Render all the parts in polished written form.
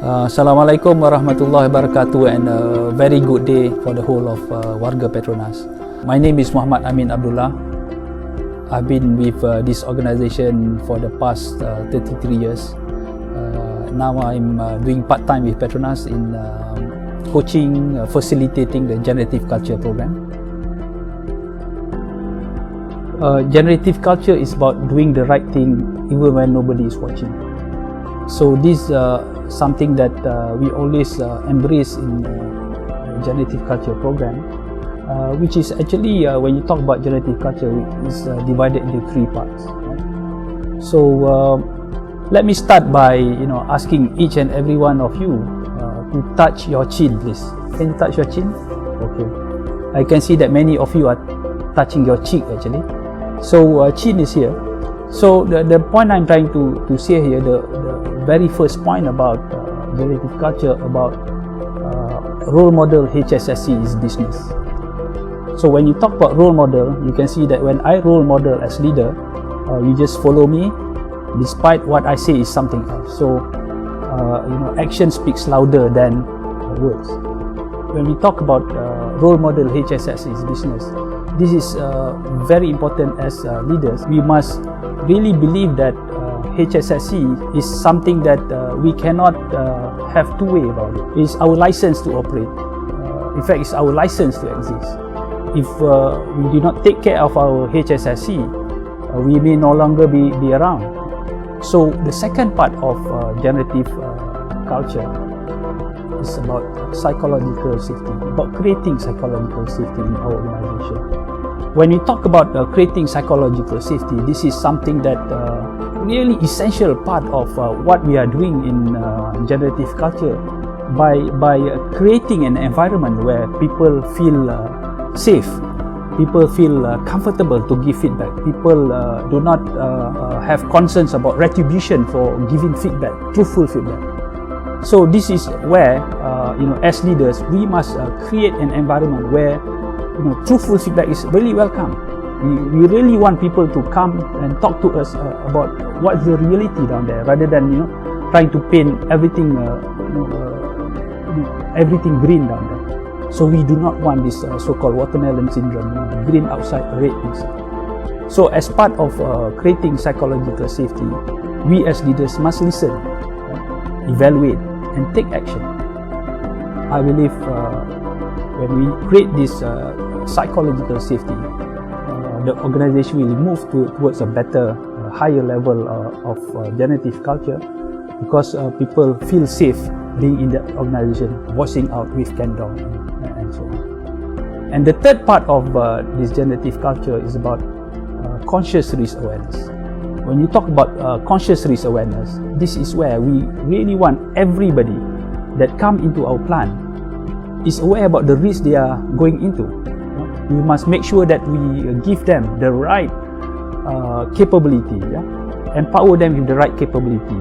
Assalamualaikum warahmatullahi wabarakatuh, and a very good day for the whole of Warga Petronas. My name is Mohamed Amin Abdullah. I've been with this organization for the past 33 years. Now I'm doing part-time with Petronas in coaching, facilitating the Generative Culture program. Generative culture is about doing the right thing even when nobody is watching. So this something that we always embrace in Generative Culture program, which is actually when you talk about Generative Culture, is divided into 3 parts. Right? So let me start by asking each and every one of you to touch your chin, please. Can you touch your chin? Okay. I can see that many of you are touching your cheek actually. So chin is here. So the point I'm trying to say here, the very first point about generative culture, about role model HSSC is business. So when you talk about role model, you can see that when I role model as leader, you just follow me, despite what I say is something else. So action speaks louder than words. When we talk about role model HSSC is business, this is very important as leaders. We must really believe that HSSC is something that we cannot have two way about it. It's our license to operate. In fact, it's our license to exist. If we do not take care of our HSSC, we may no longer be around. So the second part of generative culture is about psychological safety, about creating psychological safety in our organization. When we talk about creating psychological safety, this is something that really essential part of what we are doing in generative culture by creating an environment where people feel safe, people feel comfortable to give feedback, people do not have concerns about retribution for giving feedback, truthful feedback. So this is where as leaders we must create an environment where truthful feedback is really welcome. We really want people to come and talk to us about what's the reality down there, rather than trying to paint everything everything green down there. So we do not want this so-called watermelon syndrome, green outside, red inside. So as part of creating psychological safety, we as leaders must listen, evaluate, and take action. I believe when we create this psychological safety, the organization will move towards a better, higher level of generative culture, because people feel safe being in the organization, voicing out with candor and so on. And the third part of this generative culture is about conscious risk awareness. When you talk about conscious risk awareness, this is where we really want everybody that come into our plant is aware about the risk they are going into. We must make sure that we give them the right capability, empower them with the right capability,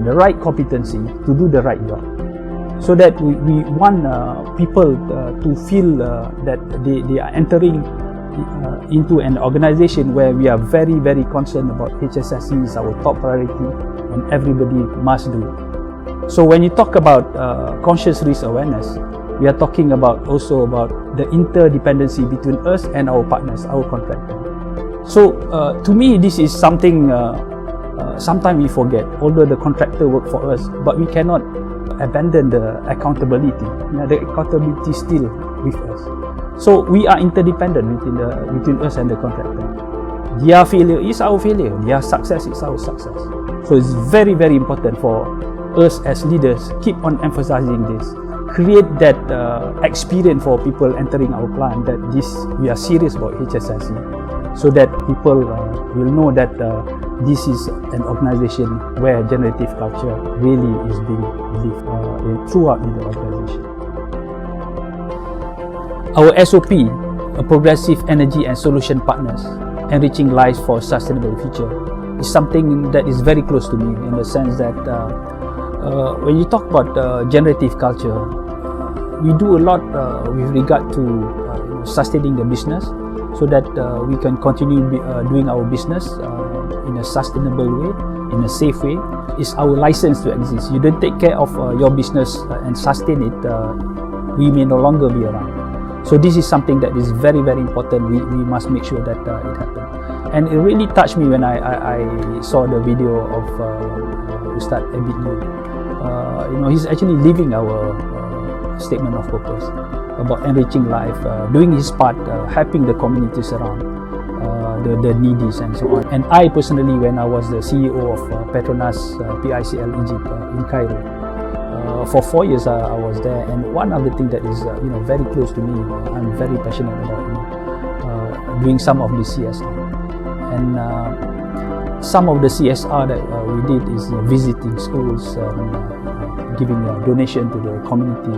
the right competency to do the right job. So that we want people to feel that they are entering into an organization where we are very, very concerned about HSSC is our top priority and everybody must do it. So when you talk about conscious risk awareness, we are talking about also about the interdependency between us and our partners, our contractor. So to me, this is something sometimes we forget. Although the contractor work for us, but we cannot abandon the accountability. The accountability is still with us. So we are interdependent between us and the contractor. Their failure is our failure. Their success is our success. So it's very, very important for us as leaders keep on emphasizing this. Create that experience for people entering our plant that we are serious about HSSC, so that people will know that this is an organization where generative culture really is being lived throughout the organization. Our SOP, a progressive energy and solution partners, enriching lives for a sustainable future, is something that is very close to me, in the sense that when you talk about generative culture, we do a lot with regard to sustaining the business, so that we can continue doing our business in a sustainable way, in a safe way. It's our license to exist. You don't take care of your business and sustain it, we may no longer be around. So this is something that is very, very important. We must make sure that it happens. And it really touched me when I saw the video of Ustad Abdullah. He's actually living our statement of purpose about enriching life, doing his part, helping the communities around, the needies and so on. And I personally, when I was the CEO of Petronas PICL Egypt in Cairo, for 4 years I was there, and one of the things that is very close to me, I'm very passionate about doing some of the CSR. And some of the CSR that we did is visiting schools, giving a donation to the community,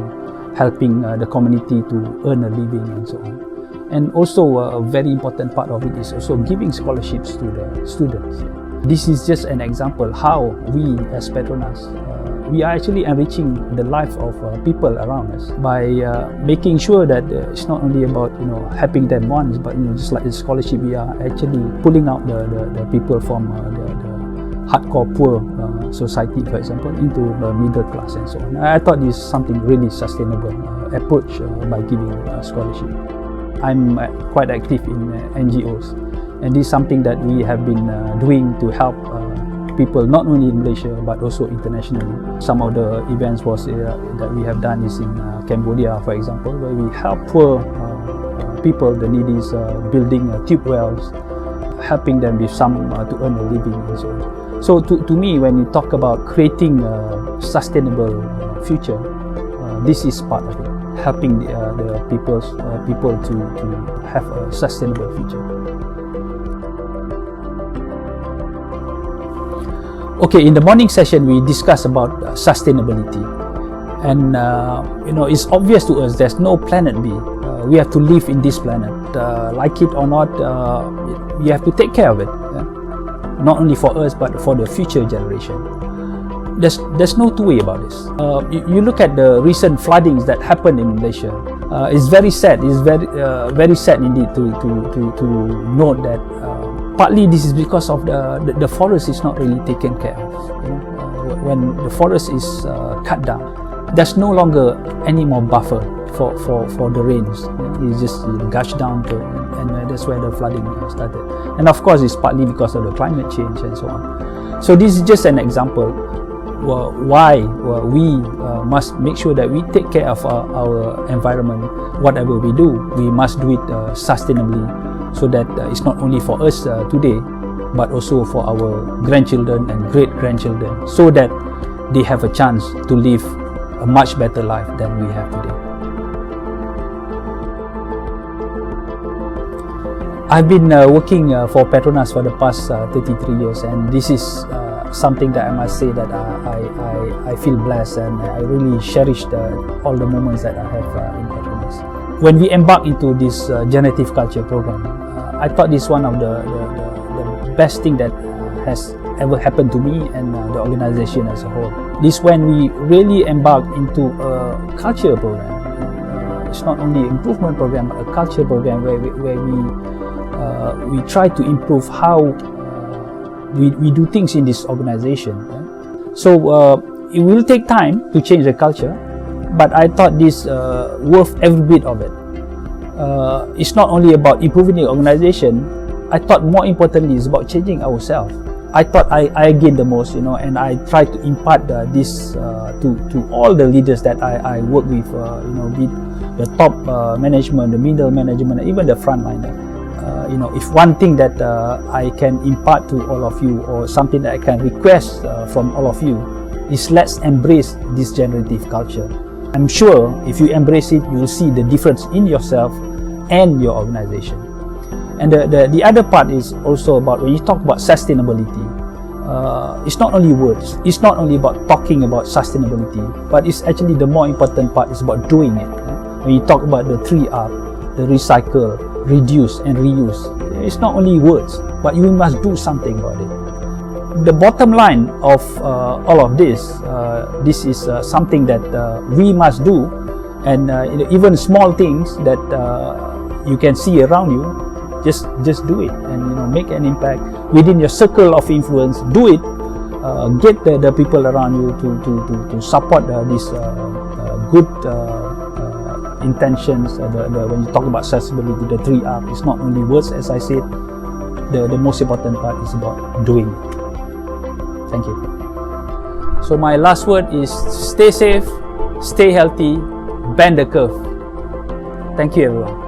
helping the community to earn a living and so on. And also a very important part of it is also giving scholarships to the students. This is just an example how we as Petronas, we are actually enriching the life of people around us by making sure that it's not only about helping them once, but just like the scholarship, we are actually pulling out the people from the hardcore poor society, for example, into the middle class and so on. I thought this is something really sustainable approach by giving scholarship. I'm quite active in NGOs, and this is something that we have been doing to help people not only in Malaysia but also internationally. Some of the events that we have done is in Cambodia, for example, where we help poor people, the needies, building tube wells, helping them with some to earn a living and so on. So to me, when you talk about creating a sustainable future, this is part of it, helping the people to have a sustainable future. Okay, in the morning session we discuss about sustainability, and it's obvious to us there's no planet B. We have to live in this planet, like it or not. We have to take care of it, not only for us but for the future generation. There's no two way about this. You look at the recent floodings that happened in Malaysia. It's very sad. It's very sad indeed to note that. Partly this is because of the forest is not really taken care of. When the forest is cut down, there's no longer any more buffer for the rains. It just gush down and that's where the flooding started. And of course it's partly because of the climate change and so on. So this is just an example why we must make sure that we take care of our environment. Whatever we do, we must do it sustainably, so that it's not only for us today, but also for our grandchildren and great-grandchildren, so that they have a chance to live a much better life than we have today. I've been working for Petronas for the past 33 years, and this is something that I must say that I feel blessed, and I really cherish all the moments that I have in Petronas. When we embark into this generative culture program, I thought this is one of the best thing that has ever happened to me and the organization as a whole. This when we really embark into a culture program. It's not only an improvement program, but a culture program where we try to improve how we do things in this organization. So it will take time to change the culture, but I thought this worth every bit of it. It's not only about improving the organization. I thought more importantly is about changing ourselves. I thought I gained the most, and I try to impart this to all the leaders that I work with, be the top management, the middle management, even the frontliner. If one thing that I can impart to all of you, or something that I can request from all of you, is let's embrace this generative culture. I'm sure if you embrace it, you'll see the difference in yourself and your organization. And the other part is also about when you talk about sustainability, it's not only words, it's not only about talking about sustainability, but it's actually the more important part is about doing it. When you talk about the 3R, the recycle, reduce and reuse, it's not only words, but you must do something about it. The bottom line of all of this, this is something that we must do, and even small things that you can see around you, just do it and make an impact within your circle of influence. Do it get the people around you to support this good intentions. When you talk about accessibility, the 3R is not only words, as I said. The most important part is about doing. Thank you. So my last word is stay safe, stay healthy, bend the curve. Thank you, everyone.